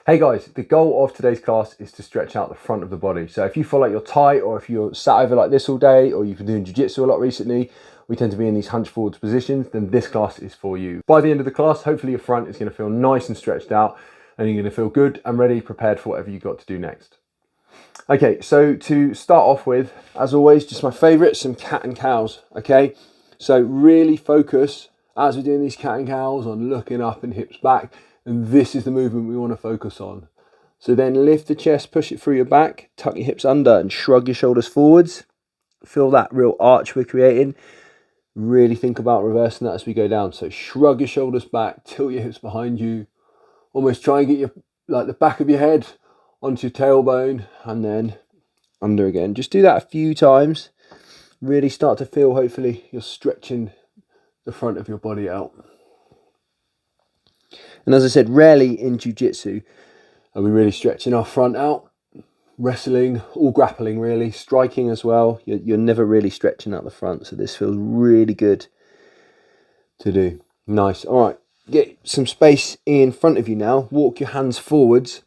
Hey guys, the goal of today's class is to stretch out the front of the body. So if you feel like you're tight, or if you're sat over like this all day, or you've been doing jiu-jitsu a lot recently, we tend to be in these hunched forwards positions, then this class is for you. By the end of the class, hopefully your front is going to feel nice and stretched out, and you're going to feel good and ready, prepared for whatever you've got to do next. Okay, so to start off with, as always, just my favorite, some cat and cows, okay? So really focus, as we're doing these cat and cows, on looking up and hips back. And this is the movement we want to focus on. So then lift the chest, push it through your back, tuck your hips under and shrug your shoulders forwards. Feel that real arch we're creating. Really think about reversing that as we go down. So shrug your shoulders back, tilt your hips behind you. Almost try and get your, like the back of your head onto your tailbone and then under again. Just do that a few times. Really start to feel, hopefully, you're stretching the front of your body out. And as I said, rarely in jiu-jitsu are we really stretching our front out. Wrestling, all grappling really, striking as well. You're never really stretching out the front. So this feels really good to do. Nice. All right, get some space in front of you now. Walk your hands forwards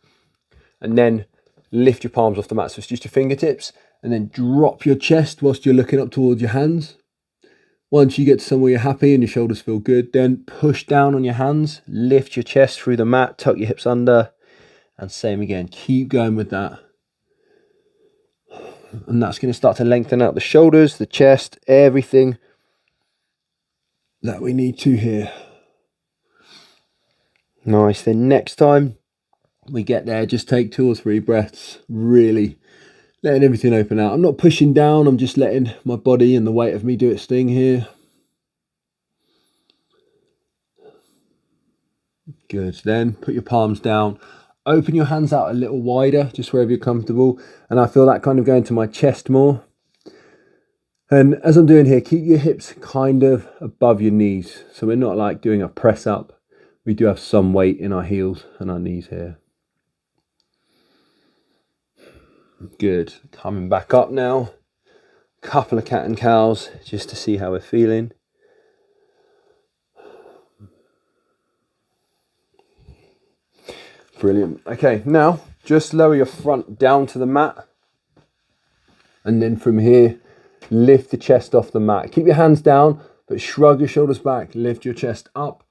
and then lift your palms off the mat. So it's just your fingertips, and then drop your chest whilst you're looking up towards your hands. Once you get to somewhere you're happy and your shoulders feel good, then push down on your hands, lift your chest through the mat, tuck your hips under, and same again. Keep going with that. And that's going to start to lengthen out the shoulders, the chest, everything that we need to here. Nice. Then next time we get there, just take 2 or 3 breaths, really letting everything open out. I'm not pushing down, I'm just letting my body and the weight of me do its thing here. Good. Then put your palms down. Open your hands out a little wider, just wherever you're comfortable. And I feel that kind of going to my chest more. And as I'm doing here, keep your hips kind of above your knees. So we're not like doing a press up. We do have some weight in our heels and our knees here. Good. Coming back up now. Couple of cat and cows just to see how we're feeling. Brilliant. Okay, now just lower your front down to the mat. And then from here, lift the chest off the mat. Keep your hands down, but shrug your shoulders back. Lift your chest up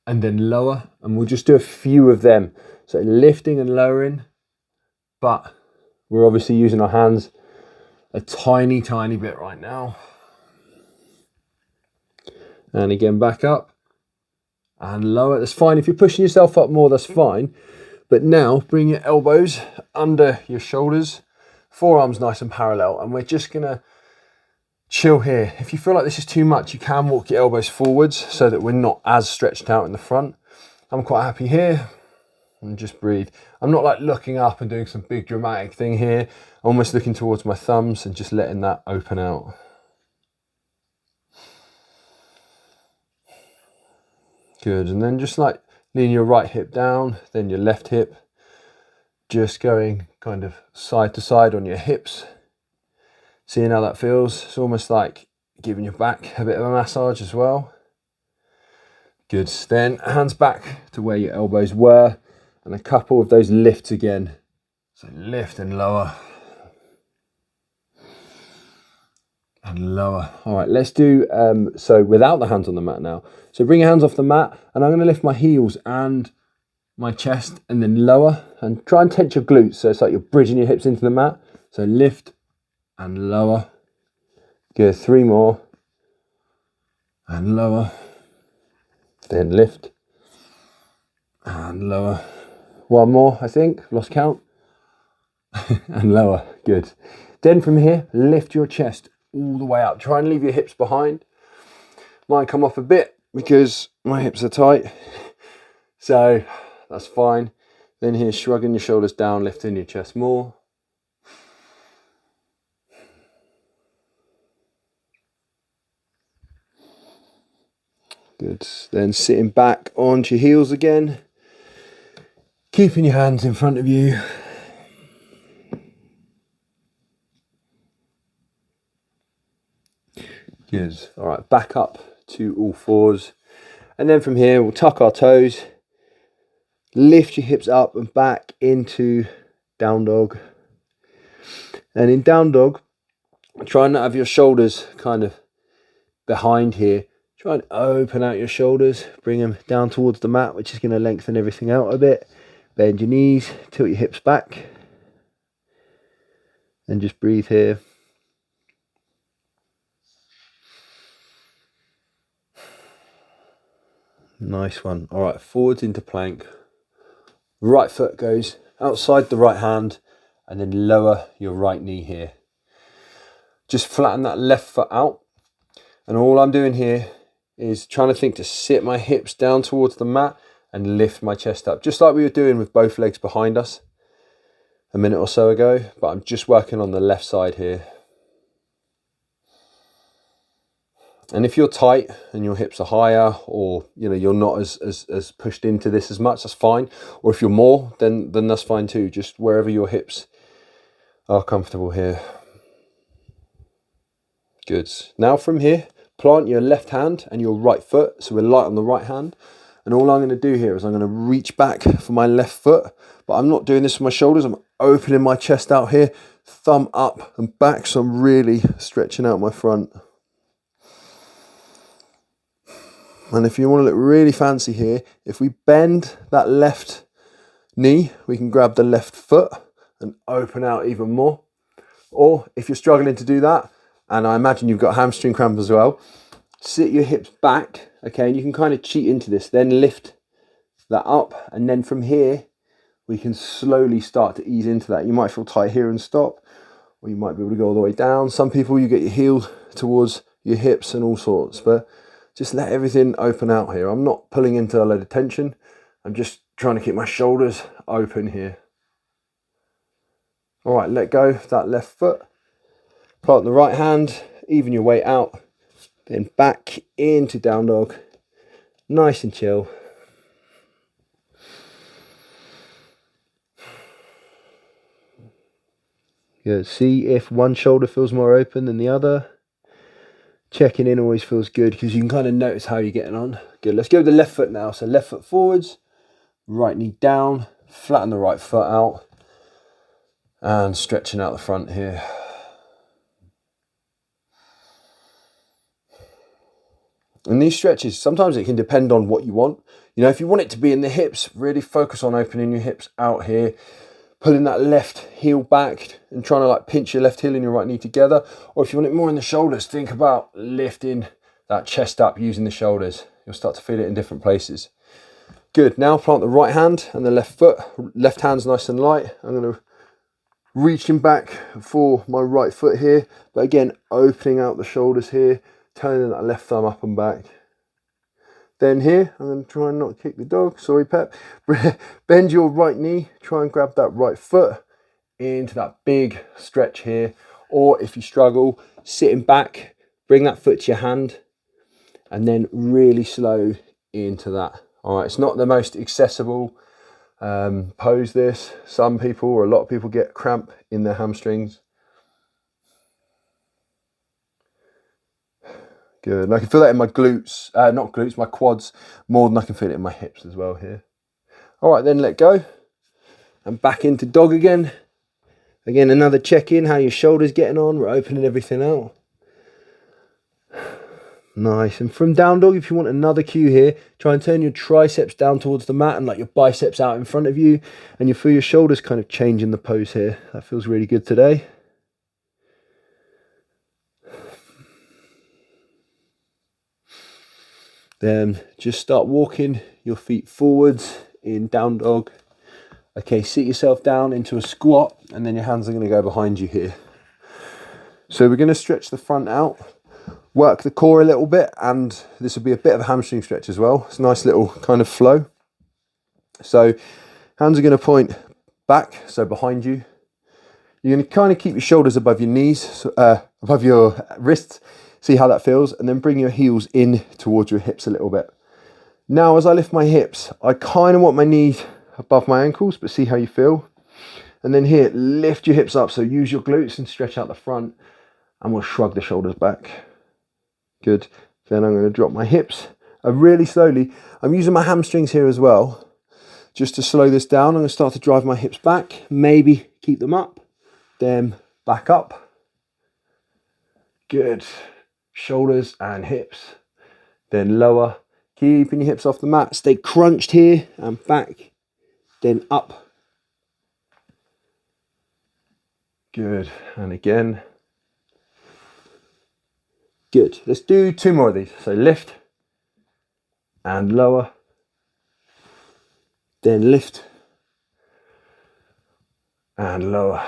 and then lower. And we'll just do a few of them. So lifting and lowering, but we're obviously using our hands a tiny, tiny bit right now. And again, back up and lower. That's fine. If you're pushing yourself up more, that's fine. But now bring your elbows under your shoulders, forearms nice and parallel. And we're just gonna chill here. If you feel like this is too much, you can walk your elbows forwards so that we're not as stretched out in the front. I'm quite happy here. And just breathe. I'm not like looking up and doing some big dramatic thing here. I'm almost looking towards my thumbs and just letting that open out. Good. And then just like lean your right hip down, then your left hip. Just going kind of side to side on your hips. Seeing how that feels. It's almost like giving your back a bit of a massage as well. Good. Then hands back to where your elbows were. And a couple of those lifts again. So lift and lower. And lower. All right, let's do, so without the hands on the mat now. So bring your hands off the mat and I'm gonna lift my heels and my chest and then lower. And try and tense your glutes. So it's like you're bridging your hips into the mat. So lift and lower. Good, 3 more. And lower. Then lift. And lower. 1 more, I think, lost count. And lower, good. Then from here, lift your chest all the way up. Try and leave your hips behind. Might come off a bit because my hips are tight. So that's fine. Then here, shrugging your shoulders down, lifting your chest more. Good. Then sitting back onto your heels again. Keeping your hands in front of you. Good. All right, back up to all fours. And then from here, we'll tuck our toes, Lift your hips up and back into down dog. And in down dog, try not to have your shoulders kind of behind here. Try and open out your shoulders, bring them down towards the mat, which is going to lengthen everything out a bit. Bend your knees, tilt your hips back, and just breathe here. Nice one. All right, forwards into plank. Right foot goes outside the right hand, and then lower your right knee here. Just flatten that left foot out. And all I'm doing here is trying to think to sit my hips down towards the mat and lift my chest up, just like we were doing with both legs behind us a minute or so ago, but I'm just working on the left side here. And if you're tight and your hips are higher, or you're not as pushed into this as much, that's fine. Or if you're more, then that's fine too. Just wherever your hips are comfortable here. Good. Now from here, plant your left hand and your right foot, so we're light on the right hand. And all I'm going to do here is I'm going to reach back for my left foot, but I'm not doing this with my shoulders. I'm opening my chest out here, thumb up and back, so I'm really stretching out my front. And if you want to look really fancy here, if we bend that left knee, we can grab the left foot and open out even more. Or if you're struggling to do that, and I imagine you've got hamstring cramp as well, sit your hips back, okay, and you can kind of cheat into this, then lift that up, and then from here, we can slowly start to ease into that. You might feel tight here and stop, or you might be able to go all the way down. Some people, you get your heel towards your hips and all sorts, but just let everything open out here. I'm not pulling into a load of tension. I'm just trying to keep my shoulders open here. All right, let go of that left foot. Plant the right hand, even your weight out. Then back into down dog. Nice and chill. Good. See if one shoulder feels more open than the other. Checking in always feels good because you can kind of notice how you're getting on. Good. Let's go with the left foot now. So left foot forwards, right knee down, flatten the right foot out, and stretching out the front here. And these stretches, sometimes it can depend on what you want. If you want it to be in the hips, really focus on opening your hips out here, pulling that left heel back and trying to pinch your left heel and your right knee together. Or if you want it more in the shoulders, think about lifting that chest up using the shoulders. You'll start to feel it in different places. Good. Now plant the right hand and the left foot. Left hand's nice and light. I'm going to reaching back for my right foot here, but again, opening out the shoulders here, turning that left thumb up and back. Then here, I'm going to try and not kick the dog. Sorry, Pep. Bend your right knee. Try and grab that right foot into that big stretch here. Or if you struggle, sitting back, bring that foot to your hand, and then really slow into that. All right, it's not the most accessible pose this. Some people, or a lot of people, get cramp in their hamstrings. Good. And I can feel that in my glutes, not glutes, my quads, more than I can feel it in my hips as well here. All right, then let go. And back into dog again. Again, another check-in, how your shoulder's getting on. We're opening everything out. Nice. And from down dog, if you want another cue here, try and turn your triceps down towards the mat and your biceps out in front of you. And you feel your shoulders kind of changing the pose here. That feels really good today. Then just start walking your feet forwards in down dog. Okay, sit yourself down into a squat, and then your hands are going to go behind you here. So we're going to stretch the front out, work the core a little bit, and this will be a bit of a hamstring stretch as well. It's a nice little kind of flow. So hands are going to point back, so behind you. You're going to kind of keep your shoulders above your knees, above your wrists. See how that feels, and then bring your heels in towards your hips a little bit. Now, as I lift my hips, I kind of want my knees above my ankles, but see how you feel. And then here, lift your hips up, so use your glutes and stretch out the front, and we'll shrug the shoulders back. Good. Then I'm going to drop my hips really slowly. I'm using my hamstrings here as well Just to slow this down, I'm going to start to drive my hips back, maybe keep them up, then back up. Good. Shoulders and hips, then lower. Keeping your hips off the mat, stay crunched here and back, then up. Good, and again. Good, let's do 2 more of these. So lift and lower, then lift and lower.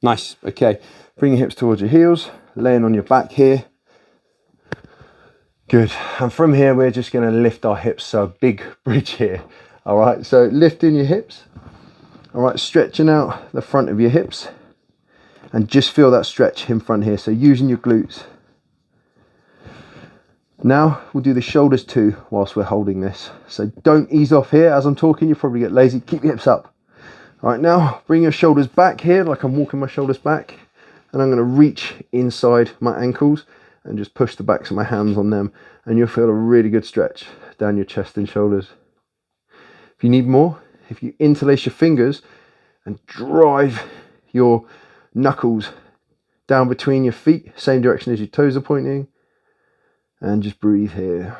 Nice, okay. Bring your hips towards your heels, laying on your back here. Good, and from here we're just gonna lift our hips, so a big bridge here. All right, so lifting your hips. All right, stretching out the front of your hips. And just feel that stretch in front here, so using your glutes. Now we'll do the shoulders too whilst we're holding this. So don't ease off here. As I'm talking, you probably get lazy. Keep your hips up. All right, now bring your shoulders back here, like I'm walking my shoulders back. And I'm gonna reach inside my ankles and just push the backs of my hands on them. And you'll feel a really good stretch down your chest and shoulders. If you need more, if you interlace your fingers and drive your knuckles down between your feet, same direction as your toes are pointing, and just breathe here.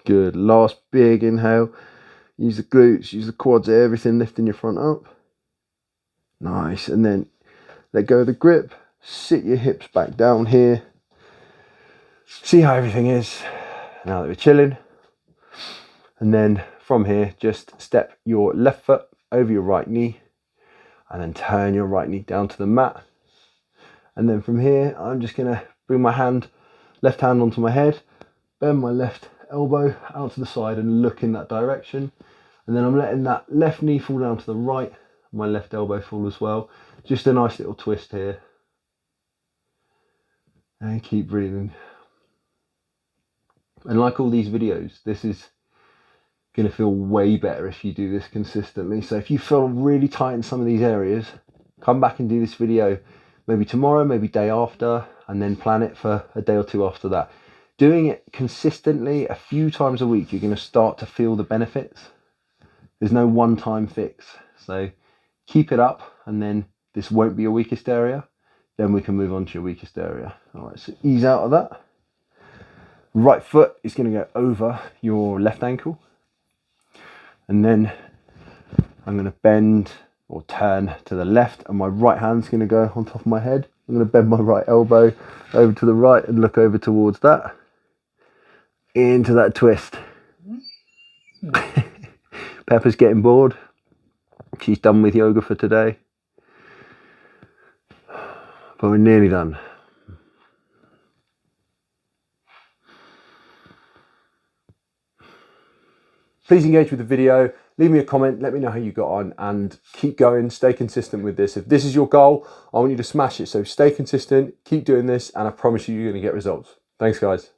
Good, last big inhale. Use the glutes, use the quads, everything lifting your front up. Nice, and then let go of the grip, sit your hips back down here. See how everything is now that we're chilling. And then from here, just step your left foot over your right knee and then turn your right knee down to the mat. And then from here, I'm just gonna bring my left hand onto my head, bend my left elbow out to the side and look in that direction. And then I'm letting that left knee fall down to the right, my left elbow fall as well. Just a nice little twist here. And keep breathing. And like all these videos, this is going to feel way better if you do this consistently. So if you feel really tight in some of these areas, come back and do this video maybe tomorrow, maybe day after, and then plan it for a day or 2 after that. Doing it consistently a few times a week, you're going to start to feel the benefits. There's no one-time fix. So keep it up, and then this won't be your weakest area. Then we can move on to your weakest area. All right, so ease out of that. Right foot is going to go over your left ankle. And then I'm going to bend or turn to the left, and my right hand's going to go on top of my head. I'm going to bend my right elbow over to the right and look over towards that. Into that twist. Pepper's getting bored. She's done with yoga for today. But we're nearly done. Please engage with the video, leave me a comment, let me know how you got on, and keep going, stay consistent with this. If this is your goal, I want you to smash it. So stay consistent, keep doing this, and I promise you, you're going to get results. Thanks, guys.